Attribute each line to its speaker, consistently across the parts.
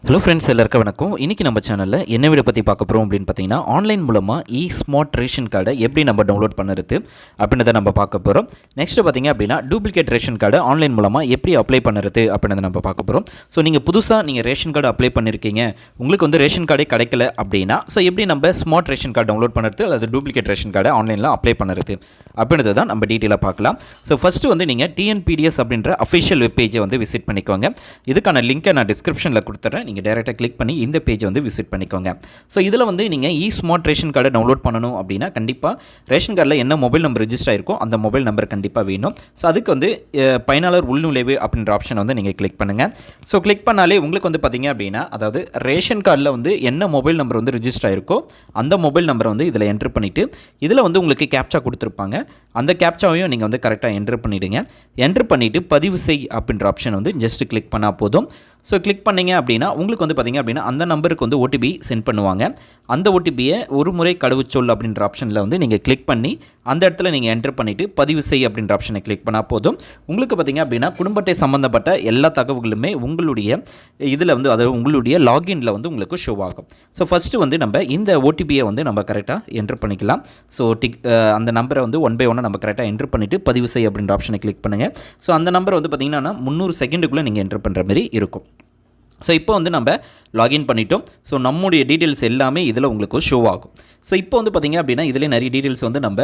Speaker 1: Hello friends, எல்லாருக்கும் வணக்கம். இன்றைக்கி நம்ம சேனலில் என்ன வீடியோ பற்றி பார்க்க போகிறோம் அப்படின்னு பார்த்தீங்கன்னா, ஆன்லைன் மூலமாக ஸ்மார்ட் ரேஷன் கார்டை எப்படி நம்ம டவுன்லோட் பண்ணுறது அப்படின்றத நம்ம பார்க்க போகிறோம். நெக்ஸ்ட்டு பார்த்திங்க அப்படின்னா, டூப்ளிகேட் ரேஷன் கார்டை ஆன்லைன் மூலமாக எப்படி அப்ளை பண்ணுறது அப்படின்றத நம்ம பார்க்க போகிறோம். ஸோ நீங்கள் புதுசாக ரேஷன் கார்டு அப்ளை பண்ணியிருக்கீங்க, உங்களுக்கு ரேஷன் கார்டே கிடைக்கல அப்படின்னா, ஸோ எப்படி நம்ம ஸ்மார்ட் ரேஷன் கார்டு டவுன்லோட் பண்ணுறது அல்லது டூப்ளிகேட் ரேஷன் கார்டை ஆன்லைனில் அப்ளை பண்ணுறது அப்படின்றத தான் நம்ம டீட்டெயிலாக பார்க்கலாம். ஸோ ஃபஸ்ட்டு நீங்கள் டிஎன்பிடிஎஸ் அப்படின்ற அஃபிஷியல் வெப்பேஜை விசிட் பண்ணிக்கோங்க. இதுக்கான லிங்க்கை நான் டிஸ்கிரிப்ஷனில் கொடுத்துட்றேன். நீங்கள் டைரெக்டாக கிளிக் பண்ணி இந்த பேஜை விசிட் பண்ணிக்கோங்க. ஸோ இதில் நீங்கள் ஸ்மார்ட் ரேஷன் கார்டை டவுன்லோட் பண்ணணும் அப்படின்னா, கண்டிப்பாக ரேஷன் கார்டில் என்ன மொபைல் நம்பர் ரிஜிஸ்டர் ஆயிருக்கோ அந்த மொபைல் நம்பர் கண்டிப்பாக வேணும். ஸோ அதுக்கு பயனாளர் உள்நுழைவு அப்படின்ற ஆப்ஷன் நீங்கள் கிளிக் பண்ணுங்கள். ஸோ கிளிக் பண்ணாலே உங்களுக்கு பார்த்தீங்க அப்படின்னா, அதாவது ரேஷன் கார்டில் என்ன மொபைல் நம்பர் ரிஜிஸ்டர் ஆயிருக்கோ அந்த மொபைல் நம்பரை இதில் என்ட்ரு பண்ணிவிட்டு, இதில் உங்களுக்கு கேப்சா கொடுத்துருப்பாங்க. அந்த கேப்சாவையும் நீங்கள் கரெக்டாக என்ட்ரு பண்ணிவிடுங்க. என்ட்ரு பண்ணிவிட்டு பதிவு செய் அப்படின்ற ஆப்ஷன் ஜஸ்ட் கிளிக் பண்ணால் போதும். ஸோ கிளிக் பண்ணிங்க அப்படின்னா உங்களுக்கு பார்த்திங்க அப்படின்னா அந்த நம்பருக்கு ஓடிபி சென்ட் பண்ணுவாங்க. அந்த ஓடிபியை ஒரு முறை கடவுச்சொல் அப்படின்ற ஆப்ஷனில் நீங்கள் கிளிக் பண்ணி அந்த இடத்துல நீங்கள் என்டர் பண்ணிவிட்டு பதிவு செய் அப்படின்ற ஆப்ஷனை கிளிக் பண்ணால் போதும். உங்களுக்கு பார்த்திங்க அப்படின்னா குடும்ப அட்டை சம்மந்தப்பட்ட எல்லா தகவல்களுமே உங்களுடைய இதில் அதாவது உங்களுடைய லாகின்ல உங்களுக்கு ஷோ ஆகும். ஸோ ஃபஸ்ட்டு நம்ம இந்த ஓடிபியை நம்ம கரெக்டாக என்டர் பண்ணிக்கலாம். ஸோ அந்த நம்பரை ஒன் பை ஒன்னாக நம்ம கரெக்டாக என்ட்ரு பண்ணிவிட்டு பதிவு செய் அப்படின்ற ஆப்ஷனை கிளிக் பண்ணுங்கள். ஸோ அந்த நம்பரை பார்த்திங்கன்னா 300 செகண்டுக்குள்ளே நீங்கள் என்ட்ரு பண்ணுற மாதிரி இருக்கும். ஸோ இப்போ நம்ம லாகின் பண்ணிட்டோம். ஸோ நம்முடைய டீட்டெயில்ஸ் எல்லாமே இதில் உங்களுக்கு ஷோ ஆகும். ஸோ இப்போ பார்த்திங்க அப்படின்னா இதிலே நிறைய டீட்டெயில்ஸ் நம்ம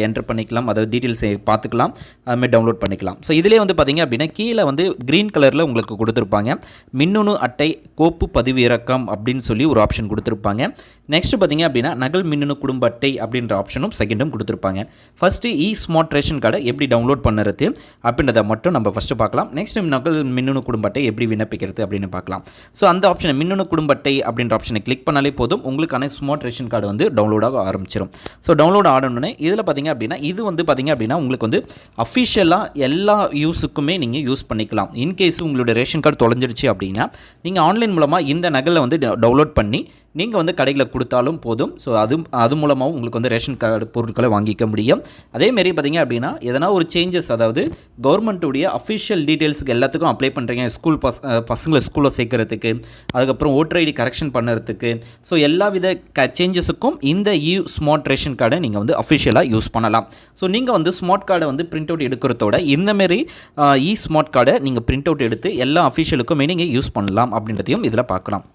Speaker 1: என்ட்ரு பண்ணிக்கலாம், அதாவது டீட்டெயில்ஸை பார்த்துக்கலாம், அதுமாதிரி டவுன்லோட் பண்ணிக்கலாம். ஸோ இதிலே பார்த்திங்க அப்படின்னா கீழே க்ரீன் கலரில் உங்களுக்கு கொடுத்துருப்பாங்க மின்னணு அட்டை கோப்பு பதிவு இறக்கம் அப்படின்னு சொல்லி ஒரு ஆப்ஷன் கொடுத்துருப்பாங்க. நெக்ஸ்ட்டு பார்த்திங்க அப்படின்னா நகல் மின்னணு குடும்ப அட்டை அப்படின்ற ஆப்ஷனும் செகண்டும் கொடுத்துருப்பாங்க. ஃபஸ்ட்டு ஸ்மார்ட் ரேஷன் கார்டை எப்படி டவுன்லோட் பண்ணுறது அப்படின்றத மட்டும் நம்ம ஃபஸ்ட்டு பார்க்கலாம். நெக்ஸ்ட் நகல் மின்னணு குடும்ப அட்டை எப்படி விண்ணப்பிக்கிறது அப்படின்னு பார்க்கலாம். ஸோ அந்த ஆப்ஷனை மின்னணு குடும்ப அட்டை அப்படின்ற ஆப்ஷனை கிளிக் பண்ணாலே போதும், உங்களுக்கான ஸ்மார்ட் ரேஷன் கார்டு டவுன்லோட் ஆக ஆரம்பிச்சிடும். ஸோ டவுன்லோட் ஆடணுன்னே இதில் பார்த்திங்க அப்படின்னா இது பார்த்திங்க அப்படின்னா உங்களுக்கு அஃபிஷியலாக எல்லா யூஸுக்குமே நீங்கள் யூஸ் பண்ணிக்கலாம். இன்கேஸ் உங்களுடைய ரேஷன் கார்டு தொலைஞ்சிருச்சு அப்படின்னா நீங்கள் ஆன்லைன் மூலமாக இந்த நகலை டவுன்லோட் பண்ணி நீங்கள் கடையில் கொடுத்தாலும் போதும். ஸோ அது மூலமாகவும் உங்களுக்கு ரேஷன் கார்டு பொருட்களை வாங்கிக்க முடியும். அதேமாரி பார்த்திங்க அப்படின்னா எதனா ஒரு சேஞ்சஸ், அதாவது கவர்மெண்ட்டுடைய அஃபிஷியல் டீட்டெயில்ஸுக்கு எல்லாத்துக்கும் அப்ளை பண்ணுறீங்க, ஸ்கூல் பசங்களை ஸ்கூலில் சேர்க்கறதுக்கு, அதுக்கப்புறம் ஓட்டர் ஐடி கரெக்ஷன் பண்ணுறதுக்கு, ஸோ எல்லா வித சேஞ்சஸுக்கும் இந்த ஸ்மார்ட் ரேஷன் கார்டை நீங்கள் அஃபிஷியலாக யூஸ் பண்ணலாம். ஸோ நீங்கள் ஸ்மார்ட் கார்டை பிரிண்ட் அவுட் எடுக்கிறதோட இந்தமாரி ஸ்மார்ட் கார்டை நீங்கள் பிரிண்ட் அவுட் எடுத்து எல்லா அஃபிஷியலுக்குமே நீங்கள் யூஸ் பண்ணலாம் அப்படின்றதையும் இதில் பார்க்கலாம்.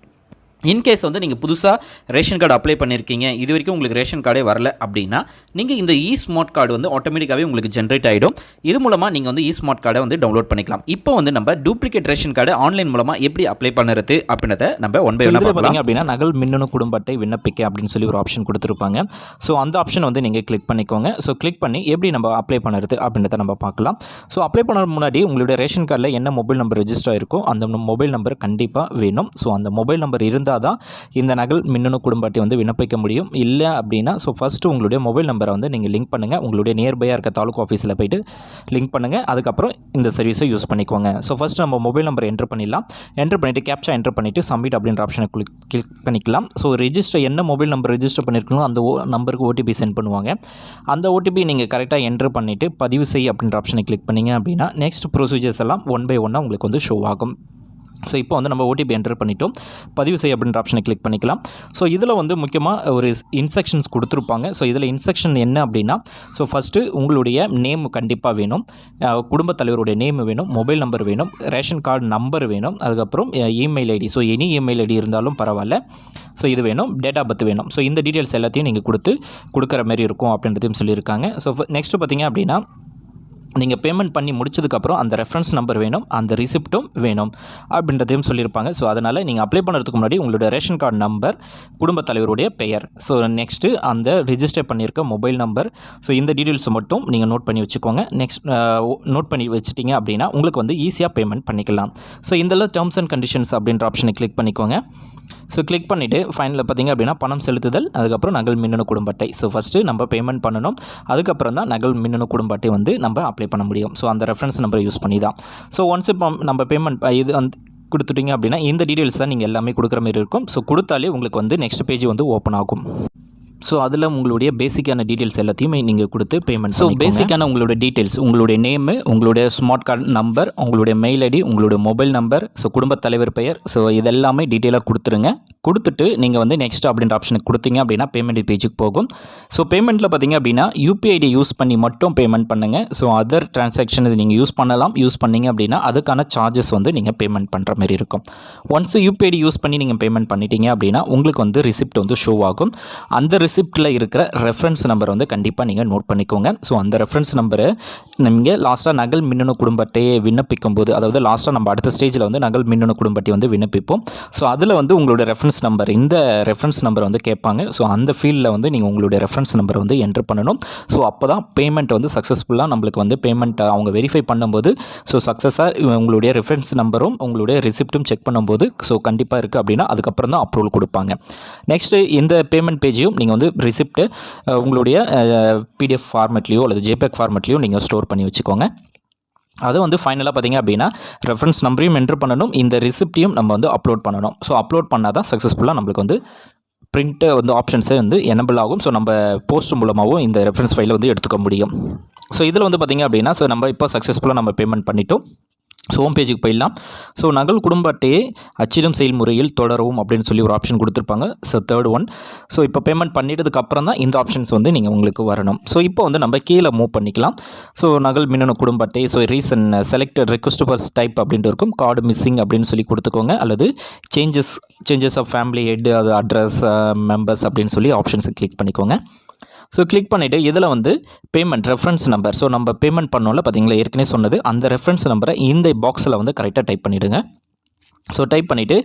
Speaker 1: இன்கேஸ் நீங்கள் புதுசாக ரேஷன் கார்டு அப்ளை பண்ணியிருக்கீங்க, இது வரைக்கும் உங்களுக்கு ரேஷன் கார்டே வரல அப்படின்னா நீங்கள் இந்த ஸ்மார்ட் கார்டு ஆட்டோமேட்டிக்காகவே உங்களுக்கு ஜென்ரேட் ஆகிடும். இது மூலமாக நீங்கள் ஸ்மார்ட் கார்டை டவுன்லோட் பண்ணிக்கலாம். இப்போ நம்ம டூப்ளிகேட் ரேஷன் கார்டு ஆன்லைன் மூலமாக எப்படி அப்ளை பண்ணுறது அப்படின்றத நம்ம ஒன் பை ஒன் பார்க்கலாம். அப்படின்னா நகல் மின்னணு குடும்ப அட்டை விண்ணப்பிக்க அப்படின்னு சொல்லி ஒரு ஆப்ஷன் கொடுத்துருப்பாங்க. ஸோ அந்த ஆப்ஷன் நீங்கள் கிளிக் பண்ணிக்கோங்க. ஸோ கிளிக் பண்ணி எப்படி நம்ம அப்ளை பண்ணுறது அப்படின்றத நம்ம பார்க்கலாம். ஸோ அப்ளை பண்ண முன்னாடி உங்களுடைய ரேஷன் கார்டில் என்ன மொபைல் நம்பர் ரெஜிஸ்டர் ஆயிருக்கோ அந்த மொபைல் நம்பர் கண்டிப்பாக வேணும். ஸோ அந்த மொபைல் நம்பர் இருந்தால் தான் இந்த நகல் மின்னணு குடும்ப அட்டை விண்ணப்பிக்க முடியும். இல்லை அப்படின்னா ஸோ ஃபஸ்ட்டு உங்களுடைய மொபைல் நம்பரை நீங்கள் லிங்க் பண்ணுங்கள். உங்களுடைய நியர்பையாக இருக்க தாலுக்கா ஆஃபீஸில் போய்ட்டு லிங்க் பண்ணுங்கள். அதுக்கப்புறம் இந்த சர்வீஸை யூஸ் பண்ணிக்கோங்க. ஸோ ஃபஸ்ட்டு நம்ம மொபைல் நம்பரை என்ட்ரு பண்ணிடலாம். என்ட்ரு பண்ணிவிட்டு கேப்சா என்ட்ரு பண்ணிவிட்டு சப்மிட் அப்படின்ற ஆப்ஷனை கிளிக் பண்ணிக்கலாம். ஸோ ரெஜிஸ்டர் என்ன மொபைல் நம்பர் ரெஜிஸ்டர் பண்ணியிருக்கணும் அந்த நம்பருக்கு ஓடிபி சென்ட் பண்ணுவாங்க. அந்த ஓடிபி நீங்கள் கரெக்டாக என்ட்ரு பண்ணிவிட்டு பதிவு செய் அப்படின்ற ஆப்ஷனை கிளிக் பண்ணிங்க அப்படின்னா நெக்ஸ்ட் ப்ரொசீஜர்ஸ் எல்லாம் ஒன் பை ஒன்னாக உங்களுக்கு ஷோ ஆகும். ஸோ இப்போ நம்ம ஓடிபி என்டர் பண்ணிட்டோம். பதிவு செய்ய அப்படின்ற ஆப்ஷனை கிளிக் பண்ணிக்கலாம். ஸோ இதில் முக்கியமாக ஒரு இன்ஸ்ட்ரக்ஷன்ஸ் கொடுத்துருப்பாங்க. ஸோ இதில் இன்ஸ்ட்ரக்ஷன் என்ன அப்படின்னா, ஸோ ஃபஸ்ட்டு உங்களுடைய நேம் கண்டிப்பாக வேணும், குடும்பத் தலைவருடைய நேம் வேணும், மொபைல் நம்பர் வேணும், ரேஷன் கார்டு நம்பர் வேணும், அதுக்கப்புறம் email ID, so any email ID இருந்தாலும் பரவாயில்ல, ஸோ இது வேணும், டேட் ஆஃப் பர்த் வேணும். ஸோ இந்த டீட்டெயில்ஸ் எல்லாத்தையும் நீங்கள் கொடுக்குற மாதிரி இருக்கும் அப்படின்றதையும் சொல்லியிருக்காங்க. ஸோ நெக்ஸ்ட்டு பார்த்திங்க அப்படின்னா நீங்கள் பேமெண்ட் பண்ணி முடிச்சதுக்கப்புறம் அந்த ரெஃபரன்ஸ் நம்பர் வேணும், அந்த ரிசிப்ட்டும் வேணும் அப்படின்றதையும் சொல்லியிருப்பாங்க. ஸோ அதனால் நீங்கள் அப்ளை பண்ணுறதுக்கு முன்னாடி உங்களுடைய ரேஷன் கார்டு நம்பர், குடும்பத் தலைவருடைய பெயர், ஸோ நெக்ஸ்ட்டு அந்த ரிஜிஸ்டர் பண்ணியிருக்க மொபைல் நம்பர், ஸோ இந்த டீட்டெயில்ஸ் மட்டும் நீங்கள் நோட் பண்ணி வச்சுக்கோங்க. நெக்ஸ்ட் நோட் பண்ணி வச்சுட்டிங்க அப்படின்னா உங்களுக்கு ஈஸியாக பேமெண்ட் பண்ணிக்கலாம். ஸோ இந்த டேர்ம்ஸ் அண்ட் கண்டிஷன்ஸ் அப்படின்ற ஆப்ஷனை கிளிக் பண்ணிக்கோங்க. ஸோ கிளிக் பண்ணிவிட்டு ஃபைனலில் பார்த்திங்க அப்படின்னா பணம் செலுத்துதல், அதுக்கப்புறம் நகல் மின்னணு குடும்ப அட்டை. ஸோ ஃபஸ்ட்டு நம்ம பேமெண்ட் பண்ணணும், அதுக்கப்புறம் தான் நகல் மின்னணு குடும்ப அட்டை நம்ம அப்ளை பண்ண முடியும். ஸோ அந்த ரெஃபரன்ஸ் நம்பரை யூஸ் பண்ணி தான். ஸோ ஒன்ஸ் இப்போ நம்ம பேமெண்ட் இது கொடுத்துட்டிங்க அப்படின்னா இந்த டீட்டெயில்ஸ் தான் நீங்கள் எல்லாமே கொடுக்குற மாதிரி இருக்கும். ஸோ கொடுத்தாலே உங்களுக்கு நெக்ஸ்ட் பேஜ் ஓப்பன் ஆகும். ஸோ அதில் உங்களுடைய பேசிக்கான டீட்டெயில்ஸ் எல்லாத்தையுமே நீங்கள் கொடுத்து பேமெண்ட். ஸோ பேசிக்கான உங்களோட டீட்டெயில்ஸ், உங்களுடைய நேமு, உங்களுடைய ஸ்மார்ட் கார்டு நம்பர், உங்களுடைய மெயில் ஐடி, உங்களுடைய மொபைல் நம்பர், ஸோ குடும்பத் தலைவர் பெயர், ஸோ இதெல்லாமே டீட்டெயிலாக கொடுத்துருங்க. கொடுத்துட்டு நீங்கள் வந்து நெக்ஸ்ட் அப்படின்ற ஆப்ஷனுக்கு கொடுத்தீங்க அப்படின்னா பேமெண்ட் பேஜுக்கு போகும். ஸோ பேமெண்ட்டில் பார்த்தீங்க அப்படின்னா யூபிஐ ஐடி யூஸ் பண்ணி மட்டும் பேமெண்ட் பண்ணுங்கள். ஸோ அதர் டிரான்சாக்ஷன்ஸ் நீங்கள் யூஸ் பண்ணலாம். யூஸ் பண்ணிங்க அப்படின்னா அதுக்கான சார்ஜஸ் வந்து நீங்கள் பேமெண்ட் பண்ணுற மாதிரி இருக்கும். ஒன்ஸ் யூபிஐ ஐடி யூஸ் பண்ணி நீங்கள் பேமெண்ட் பண்ணிட்டீங்க அப்படின்னா உங்களுக்கு வந்து ரிசிப்ட் வந்து ஷோ ஆகும். அந்த ரிசிப்ட்டில் இருக்கிற ரெஃபரன்ஸ் நம்பர் வந்து கண்டிப்பாக நீங்கள் நோட் பண்ணிக்கோங்க. ஸோ அந்த ரெஃபரன்ஸ் நம்பரை நீங்கள் லாஸ்ட்டாக நகல் மின்னணு குடும்ப அட்டையை விண்ணப்பிக்கும் போது, அதாவது லாஸ்ட்டாக நம்ம அடுத்த ஸ்டேஜில் வந்து நகல் மின்னணு குடும்ப அட்டை வந்து விண்ணப்பிப்போம். ஸோ அதில் வந்து உங்களோட ரெஃபரன்ஸ் நம்பர், இந்த ரெஃபரன்ஸ் நம்பர் வந்து கேட்பாங்க. ஸோ அந்த ஃபீல்டில் வந்து நீங்கள் உங்களுடைய ரெஃபரன்ஸ் நம்பரை வந்து என்ட்ரு பண்ணணும். ஸோ அப்போ தான் பேமெண்ட் வந்து சக்ஸஸ்ஃபுல்லாக நம்மளுக்கு வந்து பேமெண்ட் அவங்க வெரிஃபை பண்ணும்போது ஸோ சக்ஸஸாக உங்களுடைய ரெஃபரன்ஸ் நம்பரும் உங்களுடைய ரிசிப்ட்டும் செக் பண்ணும்போது ஸோ கண்டிப்பாக இருக்குது அப்படின்னா அதுக்கப்புறம் தான் அப்ரூவல் கொடுப்பாங்க. நெக்ஸ்ட்டு இந்த பேமெண்ட் பேஜையும் நீங்கள் வந்து ரிசிப்ட்டு உங்களுடைய பிடிஎஃப் ஃபார்மேட்லேயோ அல்லது ஜேபேக் ஃபார்மேட்லேயோ நீங்கள் ஸ்டோர் பண்ணி வச்சுக்கோங்க. அது வந்து ஃபைனலாக பார்த்தீங்க அப்படின்னா ரெஃபரன்ஸ் நம்பரையும் என்ட்ரு பண்ணணும், இந்த ரிசிப்டையும் நம்ம வந்து அப்லோட் பண்ணணும். ஸோ அப்லோட் பண்ணால் தான் சக்ஸஸ்ஃபுல்லாக நம்மளுக்கு வந்து பிரிண்ட்டு வந்து ஆப்ஷன்ஸே வந்து எனபிள் ஆகும். ஸோ நம்ம போஸ்ட் மூலமாகவும் இந்த ரெஃபரன்ஸ் ஃபைலை வந்து எடுத்துக்க முடியும். ஸோ இதில் வந்து பார்த்திங்க அப்படின்னா ஸோ நம்ம இப்போ சக்ஸஸ்ஃபுல்லாக நம்ம பேமெண்ட் பண்ணிட்டோம். ஸோ ஹோம் பேஜுக்கு போயிடலாம். ஸோ நகல் குடும்ப அட்டையை அச்சிடும் செயல்முறையில் தொடரவும் அப்படின்னு சொல்லி ஒரு ஆப்ஷன் கொடுத்துருப்பாங்க. So third one. ஸோ இப்போ பேமெண்ட் பண்ணிட்டதுக்கு அப்புறம் தான் இந்த ஆப்ஷன்ஸ் வந்து நீங்கள் உங்களுக்கு வரணும். ஸோ இப்போ வந்து நம்ம கீழே மூவ் பண்ணிக்கலாம். ஸோ நகல் மின்னணு குடும்ப அட்டை, ஸோ ரீசன் செலக்டட் ரெக்வஸ்ட் ஃபர் டைப் அப்படின்ட்டு இருக்கும். கார்டு மிஸ்ஸிங் அப்படின்னு சொல்லி கொடுத்துக்கோங்க, அல்லது சேஞ்சஸ் ஆஃப் ஃபேமிலி ஹெட், அது அட்ரஸ், மெம்பர்ஸ் அப்படின்னு சொல்லி ஆப்ஷன்ஸை கிளிக் பண்ணிக்கோங்க. ஸோ கிளிக் பண்ணிவிட்டு இதில் வந்து பேமெண்ட் ரெஃபரன்ஸ் நம்பர், ஸோ நம்ம பேமெண்ட் பண்ணோம்ல பார்த்தீங்களா ஏற்கனவே சொன்னது, அந்த ரெஃபரன்ஸ் நம்பரை இந்த பாக்ஸில் வந்து கரெக்டாக டைப் பண்ணிவிடுங்க. ஸோ டைப் பண்ணிவிட்டு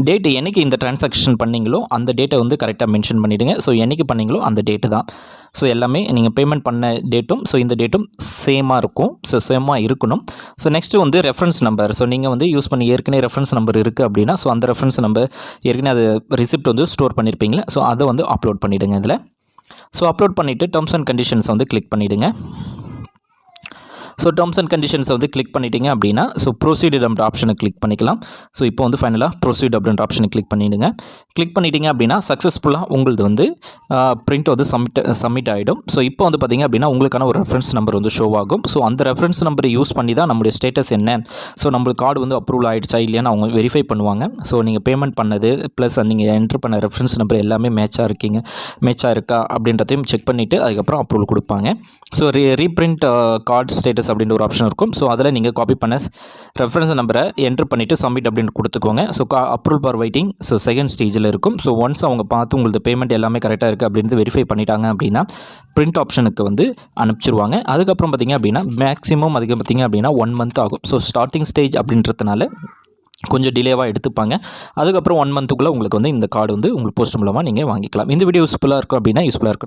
Speaker 1: டேட்டு என்றைக்கு இந்த டிரான்சாக்ஷன் பண்ணிங்களோ அந்த டேட்டை வந்து கரெக்டாக மென்ஷன் பண்ணிவிடுங்க. ஸோ என்றைக்கு பண்ணிங்களோ அந்த டேட்டு தான். ஸோ எல்லாமே நீங்கள் பேமெண்ட் பண்ண டேட்டும் ஸோ இந்த டேட்டும் சேமாக இருக்கும். ஸோ சேமாக இருக்கணும். ஸோ நெக்ஸ்ட்டு வந்து ரெஃபரன்ஸ் நம்பர், ஸோ நீங்கள் வந்து யூஸ் பண்ணி ஏற்கனவே ரெஃபரன்ஸ் நம்பர் இருக்குது அப்படின்னா ஸோ அந்த ரெஃபரன்ஸ் நம்பர் ஏற்கனவே அது ரிசிப்ட் வந்து ஸ்டோர் பண்ணியிருப்பீங்களா, ஸோ அதை வந்து அப்லோட் பண்ணிவிடுங்க இதில். ஸோ அப்லோட் பண்ணிவிட்டு டேர்ம்ஸ் அண்ட் கண்டிஷன்ஸ் வந்து கிளிக் பண்ணிவிடுங்க. ஸோ டேர்ம்ஸ் அண்ட் கண்டிஷன்ஸை வந்து கிளிக் பண்ணிட்டீங்க அப்படின்னா ஸோ ப்ரொசீட் அப்படின்ற ஆப்ஷனை கிளிக் பண்ணிக்கலாம். ஸோ இப்போ வந்து ஃபைனலாக ப்ரொசீட் அப்படின்ற ஆப்ஷனை கிளிக் பண்ணிவிடுங்க. கிளிக் பண்ணிட்டீங்க அப்படின்னா சக்ஸஸ்ஃபுல்லாக உங்களது வந்து பிரிண்ட் வந்து சப்மிட் ஆகிடும். ஸோ இப்போ வந்து பார்த்திங்க அப்படின்னா உங்களுக்கான ஒரு ரெஃபரன்ஸ் நம்பர் வந்து ஷோ ஆகும். ஸோ அந்த ரெஃபரன்ஸ் நம்பரை யூஸ் பண்ணி தான் நம்மளுடைய ஸ்டேட்டஸ் என்ன, ஸோ நம்மளுக்கு கார்டு வந்து அப்ரூவல் ஆகிடுச்சா இல்லையான்னு அவங்க வெரிஃபை பண்ணுவாங்க. ஸோ நீங்கள் பேமெண்ட் பண்ணது ப்ளஸ் நீங்கள் என்ட்ரு பண்ண ரெஃபரன்ஸ் நம்பர் எல்லாமே மேட்சாக இருக்கா அப்படின்றதையும் செக் பண்ணிவிட்டு அதுக்கப்புறம் அப்ரூவல் கொடுப்பாங்க. ஸோ ரீப்ரிண்ட் கார்டு ஸ்டேட்டஸ் அப்படின்ற ஒரு ஆப்ஷன் இருக்கும். ஸோ அதில் நீங்கள் காப்பி பண்ண ரெஃபரன்ஸ் நம்பரை என்ட்ரு பண்ணிவிட்டு சப்மிட் அப்படின்னு கொடுத்துக்கோங்க. So approval for waiting, so second ஸ்டேஜில் இருக்கும். ஸோ ஒன்ஸ் அவங்க பார்த்து உங்களுக்கு பேமெண்ட் எல்லாமே கரெக்டாக இருக்குது அப்படின்னு வெரிஃபை பண்ணிட்டாங்க அப்படின்னா பிரிண்ட் ஆப்ஷனுக்கு வந்து அனுப்பிச்சிருவாங்க. அதுக்கப்புறம் பார்த்திங்க அப்படின்னா மேக்ஸிமம் அதுக்கு பார்த்திங்க அப்படின்னா 1 month ஆகும். ஸோ ஸ்டார்டிங் ஸ்டேஜ் அப்படின்றதுனால கொஞ்சம் டிலேவாக எடுத்துப்பாங்க. அதுக்கப்புறம் 1 monthக்குள்ளே உங்களுக்கு வந்து இந்த கார்டு வந்து உங்களுக்கு போஸ்ட் மூலமாக நீங்கள் வாங்கிக்கலாம். இந்த வீடியோ யூஸ்ஃபுல்லாக இருக்கும் அப்படின்னா யூஸ்ஃபுல்லாக இருக்கும்.